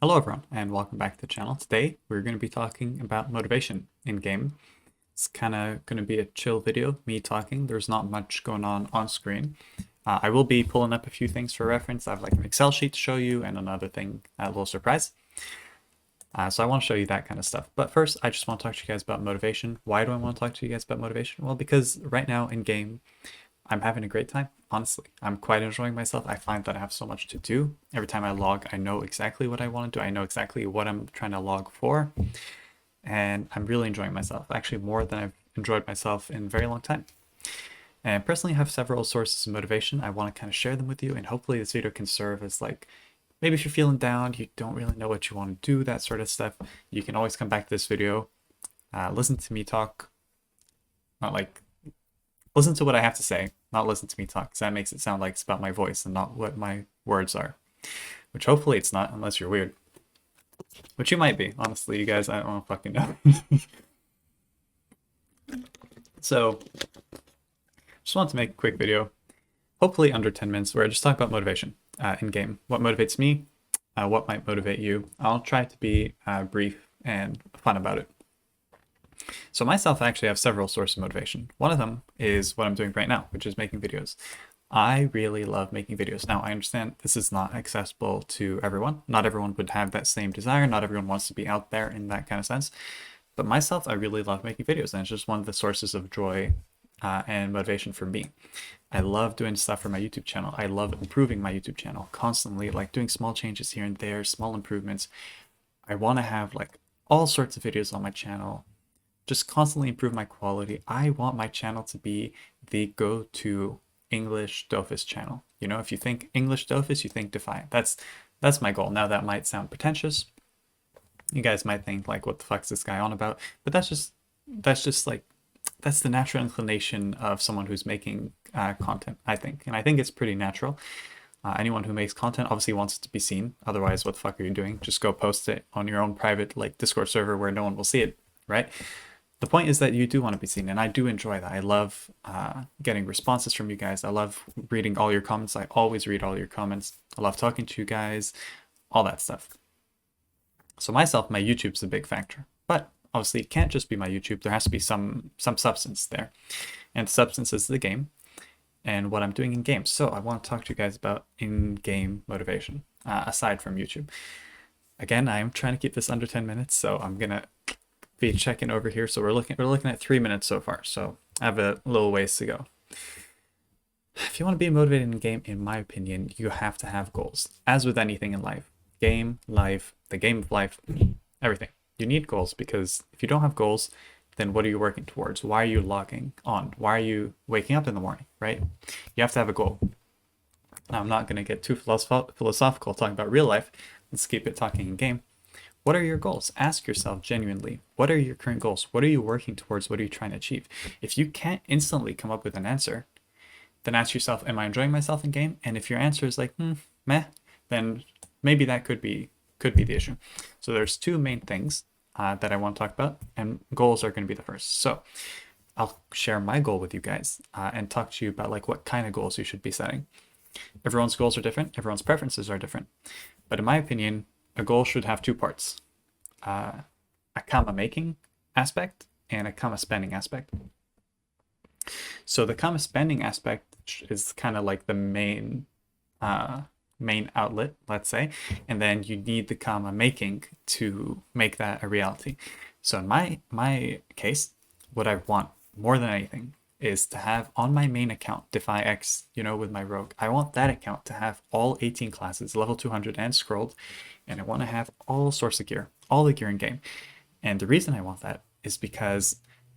Hello everyone and welcome back to the channel. Today we're going to be talking about motivation in game. It's kind of going to be a chill video, me talking. There's not much going on screen. I will be pulling up a few things for reference. I have like an Excel sheet to show you and another thing, a little surprise. So I want to show you that kind of stuff. But first, I just want to talk to you guys about motivation. Why do I want to talk to you guys about motivation? Well, because right now in game, I'm having a great time, honestly. I'm quite enjoying myself. I find that I have so much to do. Every time I log, I know exactly what I want to do. I know exactly what I'm trying to log for. And I'm really enjoying myself, actually more than I've enjoyed myself in a very long time. And personally, I have several sources of motivation. I want to kind of share them with you. And hopefully this video can serve as like, maybe if you're feeling down, you don't really know what you want to do, that sort of stuff, you can always come back to this video, listen to me talk, not like, listen to what I have to say, not listen to me talk, because that makes it sound like it's about my voice and not what my words are. Which hopefully it's not, unless you're weird. Which you might be, honestly, you guys, I don't fucking know. So, just wanted to make a quick video, hopefully under 10 minutes, where I just talk about motivation in game. What motivates me, what might motivate you. I'll try to be brief and fun about it. So myself, I actually have several sources of motivation. One of them is what I'm doing right now, which is making videos. I really love making videos. Now, I understand this is not accessible to everyone. Not everyone would have that same desire. Not everyone wants to be out there in that kind of sense. But myself, I really love making videos, and it's just one of the sources of joy and motivation for me. I love doing stuff for my YouTube channel. I love improving my YouTube channel constantly, like doing small changes here and there, small improvements. I want to have like all sorts of videos on my channel, just constantly improve my quality. I want my channel to be the go-to English Dofus channel. You know, if you think English Dofus, you think Defy. That's my goal. Now that might sound pretentious. You guys might think like, what the fuck's this guy on about? But that's just like, that's the natural inclination of someone who's making content, I think. And I think it's pretty natural. Anyone who makes content obviously wants it to be seen. Otherwise, what the fuck are you doing? Just go post it on your own private like Discord server where no one will see it, right? The point is that you do want to be seen, and I do enjoy that. I love getting responses from you guys. I love reading all your comments. I always read all your comments. I love talking to you guys, all that stuff. So myself, my YouTube's a big factor. But obviously it can't just be my YouTube. There has to be some substance there. And the substance is the game and what I'm doing in games. So I want to talk to you guys about in-game motivation, aside from YouTube. Again, I'm trying to keep this under 10 minutes, so I'm going to be checking over here. So we're looking at 3 minutes so far. So I have a little ways to go. If you want to be motivated in game, in my opinion, you have to have goals. As with anything in life, game, life, the game of life, everything. You need goals, because if you don't have goals, then what are you working towards? Why are you logging on? Why are you waking up in the morning, right? You have to have a goal. Now, I'm not going to get too philosophical talking about real life. Let's keep it talking in game. What are your goals? Ask yourself genuinely, what are your current goals? What are you working towards? What are you trying to achieve? If you can't instantly come up with an answer, then ask yourself, am I enjoying myself in game? And if your answer is like, meh, then maybe that could be the issue. So there's two main things that I want to talk about, and goals are going to be the first. So I'll share my goal with you guys and talk to you about like what kind of goals you should be setting. Everyone's goals are different. Everyone's preferences are different. But in my opinion, a goal should have two parts, a comma making aspect and a comma spending aspect. So the comma spending aspect is kind of like the main outlet, let's say, and then you need the comma making to make that a reality. So in my case, what I want more than anything is to have on my main account, Defy X, you know, with my rogue, I want that account to have all 18 classes, level 200 and scrolled, and I want to have all sorts of gear, all the gear in game. And the reason I want that is because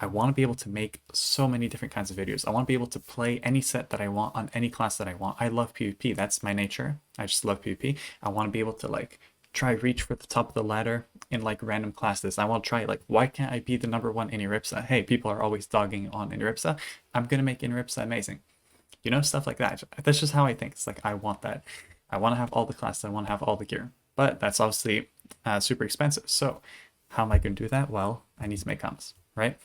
I want to be able to make so many different kinds of videos. I want to be able to play any set that I want on any class that I want. I love PvP. That's my nature. I just love PvP. I want to be able to like try reach for the top of the ladder in like random classes. I want to try like, why can't I be the #1 Iniripsa? Hey, people are always dogging on Iniripsa. I'm going to make Iniripsa amazing. You know, stuff like that. That's just how I think. It's like, I want that. I want to have all the classes. I want to have all the gear. But that's obviously super expensive. So how am I going to do that? Well, I need to make commas, right?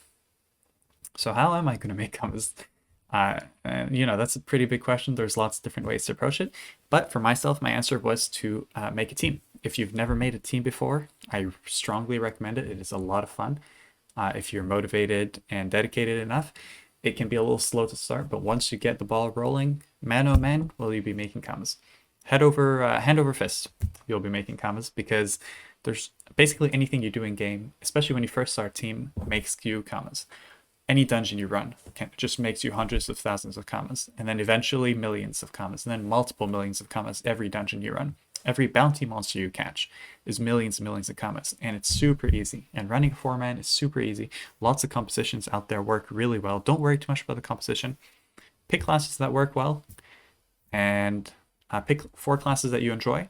So how am I going to make commas? You know, that's a pretty big question. There's lots of different ways to approach it. But for myself, my answer was to make a team. If you've never made a team before, I strongly recommend it. It is a lot of fun. If you're motivated and dedicated enough, it can be a little slow to start, but once you get the ball rolling, man oh man, will you be making commas. Hand over fist, you'll be making commas, because there's basically anything you do in game, especially when you first start a team, makes you commas. Any dungeon you run just makes you hundreds of thousands of commas, and then eventually millions of commas, and then multiple millions of commas every dungeon you run. Every bounty monster you catch is millions and millions of commas, and it's super easy. And running a 4-man is super easy. Lots of compositions out there work really well. Don't worry too much about the composition. Pick classes that work well, and pick 4 classes that you enjoy,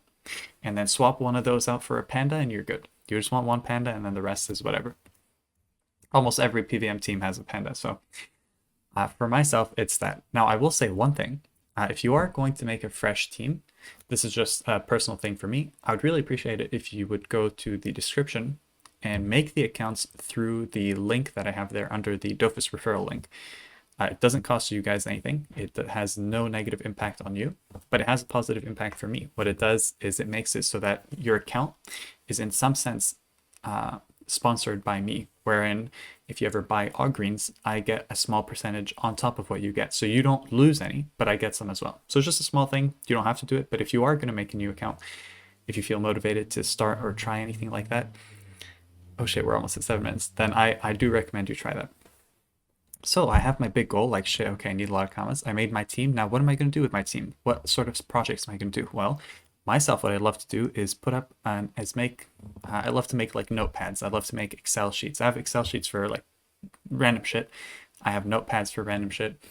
and then swap one of those out for a panda, and you're good. You just want one panda, and then the rest is whatever. Almost every PVM team has a panda, so for myself, it's that. Now, I will say one thing. If you are going to make a fresh team, this is just a personal thing for me, I would really appreciate it if you would go to the description and make the accounts through the link that I have there under the Dofus referral link. It doesn't cost you guys anything. It has no negative impact on you, but it has a positive impact for me. What it does is it makes it so that your account is in some sense sponsored by me, wherein if you ever buy Greens, I get a small percentage on top of what you get. So you don't lose any, but I get some as well. So it's just a small thing. You don't have to do it, but if you are going to make a new account, if you feel motivated to start or try anything like that, oh shit, we're almost at 7 minutes, then I do recommend you try that. So I have my big goal, like shit, okay, I need a lot of commas. I made my team. Now what am I going to do with my team? What sort of projects am I going to do? Well, myself, what I love to do is put up and I love to make like notepads. I love to make Excel sheets. I have Excel sheets for like random shit. I have notepads for random shit.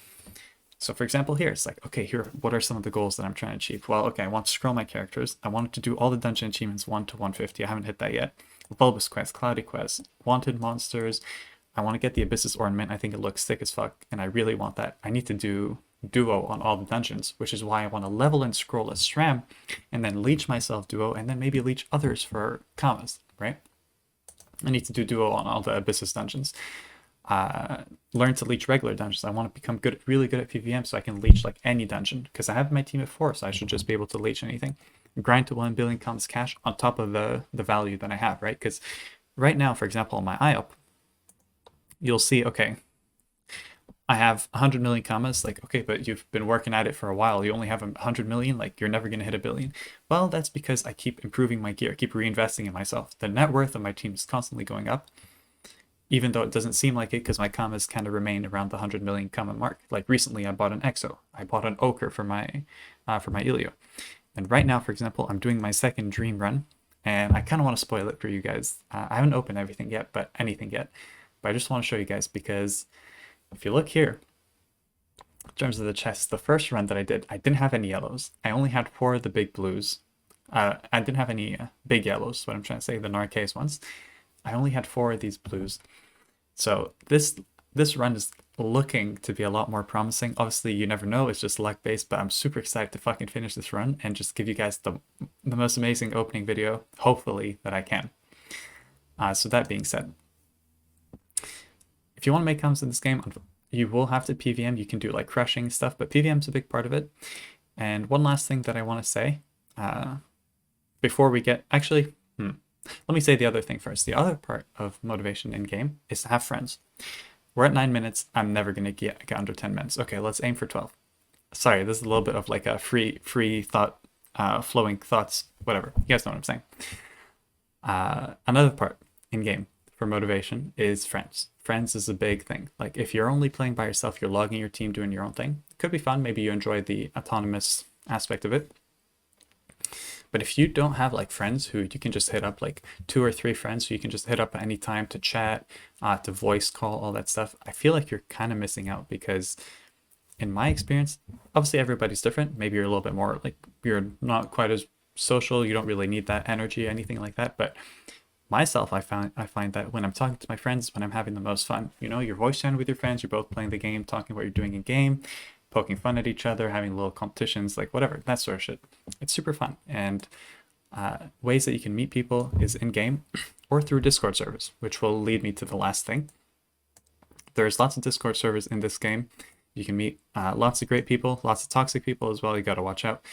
So for example, here, it's like, okay, here, what are some of the goals that I'm trying to achieve? Well, okay, I want to scroll my characters. I wanted to do all the dungeon achievements 1 to 150. I haven't hit that yet. Bulbous quest, cloudy quest, wanted monsters. I want to get the Abyssus ornament. I think it looks sick as fuck, and I really want that. I need to do duo on all the dungeons, which is why I want to level and scroll as Stram, and then leech myself duo, and then maybe leech others for commas, right? I need to do duo on all the Abyssus dungeons. Learn to leech regular dungeons. I want to become really good at PVM so I can leech like any dungeon, because I have my team at 4, so I should just be able to leech anything. Grind to 1 billion commas cash on top of the value that I have, right? Because right now, for example, on my IOP, you'll see, okay, I have 100 million commas, like, okay, but you've been working at it for a while. You only have 100 million, like, you're never going to hit 1 billion. Well, that's because I keep improving my gear, keep reinvesting in myself. The net worth of my team is constantly going up, even though it doesn't seem like it, because my commas kind of remain around the 100 million comma mark. Like recently, I bought an Exo. I bought an Ochre for my Elio. And right now, for example, I'm doing my second dream run, and I kind of want to spoil it for you guys. I haven't opened anything yet, but I just want to show you guys, because if you look here, in terms of the chest, the first run that I didn't have any yellows. I only had 4 of the big blues. I didn't have any big yellows, what I'm trying to say, the Narcase ones. I only had 4 of these blues. So this run is looking to be a lot more promising. Obviously, you never know, it's just luck-based, but I'm super excited to fucking finish this run and just give you guys the most amazing opening video, hopefully, that I can. So that being said, if you want to make comms in this game, you will have to PVM. You can do like crushing stuff, but PVM is a big part of it. And one last thing that I want to say before we get, actually, let me say the other thing first. The other part of motivation in game is to have friends. We're at 9 minutes. I'm never going to get under 10 minutes. Okay, let's aim for 12. Sorry, this is a little bit of like a free thought, flowing thoughts, whatever. You guys know what I'm saying. Another part in game for motivation is friends. Friends is a big thing. Like if you're only playing by yourself, you're logging your team, doing your own thing. It could be fun. Maybe you enjoy the autonomous aspect of it. But if you don't have like friends who you can just hit up, like 2 or 3 friends who you can just hit up at any time to chat, to voice call, all that stuff, I feel like you're kind of missing out, because in my experience, obviously everybody's different. Maybe you're a little bit more like, you're not quite as social. You don't really need that energy, anything like that. But myself, I find that when I'm talking to my friends, when I'm having the most fun, you know, you're voice chatting with your friends, you're both playing the game, talking what you're doing in game, poking fun at each other, having little competitions, like whatever, that sort of shit. It's super fun. And ways that you can meet people is in game or through Discord servers, which will lead me to the last thing. There's lots of Discord servers in this game. You can meet lots of great people, lots of toxic people as well. You got to watch out.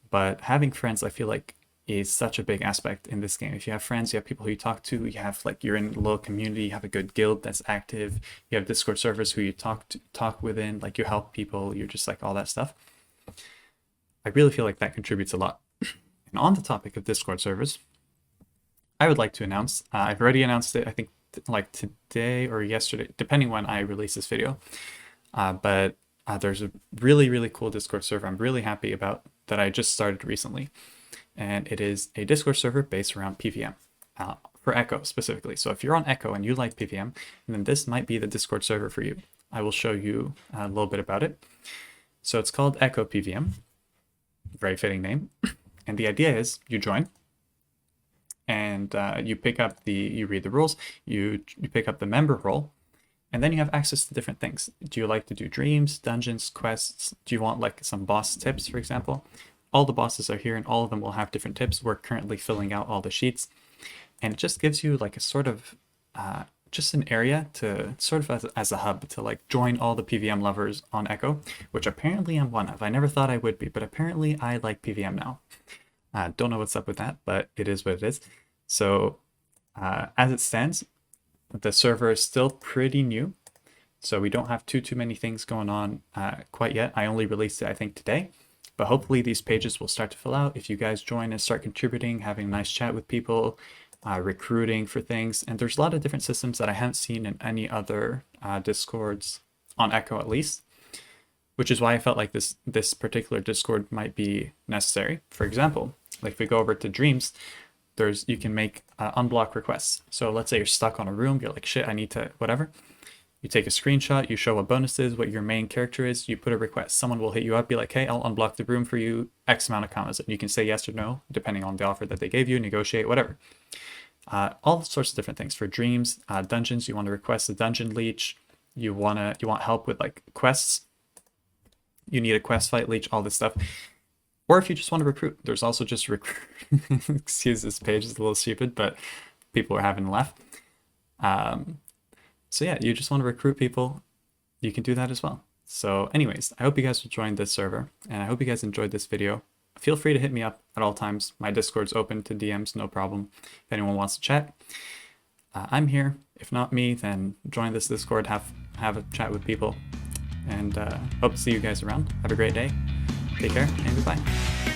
But having friends, I feel like is such a big aspect in this game. If you have friends, you have people who you talk to, you have like, you're in a little community, you have a good guild that's active, you have Discord servers who you talk within, like you help people, you're just like all that stuff. I really feel like that contributes a lot. And on the topic of Discord servers, I would like to announce, I've already announced it, I think like today or yesterday, depending when I release this video. But there's a really, really cool Discord server I'm really happy about that I just started recently. And it is a Discord server based around PVM, for Echo specifically. So if you're on Echo and you like PVM, then this might be the Discord server for you. I will show you a little bit about it. So it's called Echo PVM, very fitting name. And the idea is you join, and you pick up you read the rules, you pick up the member role, and then you have access to different things. Do you like to do dreams, dungeons, quests? Do you want like some boss tips, for example? All the bosses are here and all of them will have different tips. We're currently filling out all the sheets, and it just gives you like a sort of just an area to sort of as a hub to like join all the PVM lovers on Echo, which apparently I'm one of. I never thought I would be, but apparently I like PVM now. Don't know what's up with that, but it is what it is. So as it stands, the server is still pretty new, so we don't have too many things going on quite yet. I only released it, I think, today, but hopefully these pages will start to fill out if you guys join and start contributing, having a nice chat with people, recruiting for things. And there's a lot of different systems that I haven't seen in any other Discords, on Echo at least, which is why I felt like this particular Discord might be necessary. For example, like if we go over to Dreams, you can make unblock requests. So let's say you're stuck on a room, you're like, shit, I need to whatever. You take a screenshot, you show what bonus is, what your main character is, you put a request. Someone will hit you up, be like, hey, I'll unblock the room for you, X amount of commas. And you can say yes or no, depending on the offer that they gave you, negotiate, whatever. All sorts of different things. For dreams, dungeons, you want to request a dungeon leech, you want help with like quests, you need a quest fight leech, all this stuff. Or if you just want to recruit, there's also just recruit. Excuse, this page is a little stupid, but people are having a laugh. So yeah, you just want to recruit people, you can do that as well. So anyways, I hope you guys will join this server, and I hope you guys enjoyed this video. Feel free to hit me up at all times. My Discord's open to DMs, no problem. If anyone wants to chat, I'm here. If not me, then join this Discord, have a chat with people, and hope to see you guys around. Have a great day. Take care, and goodbye.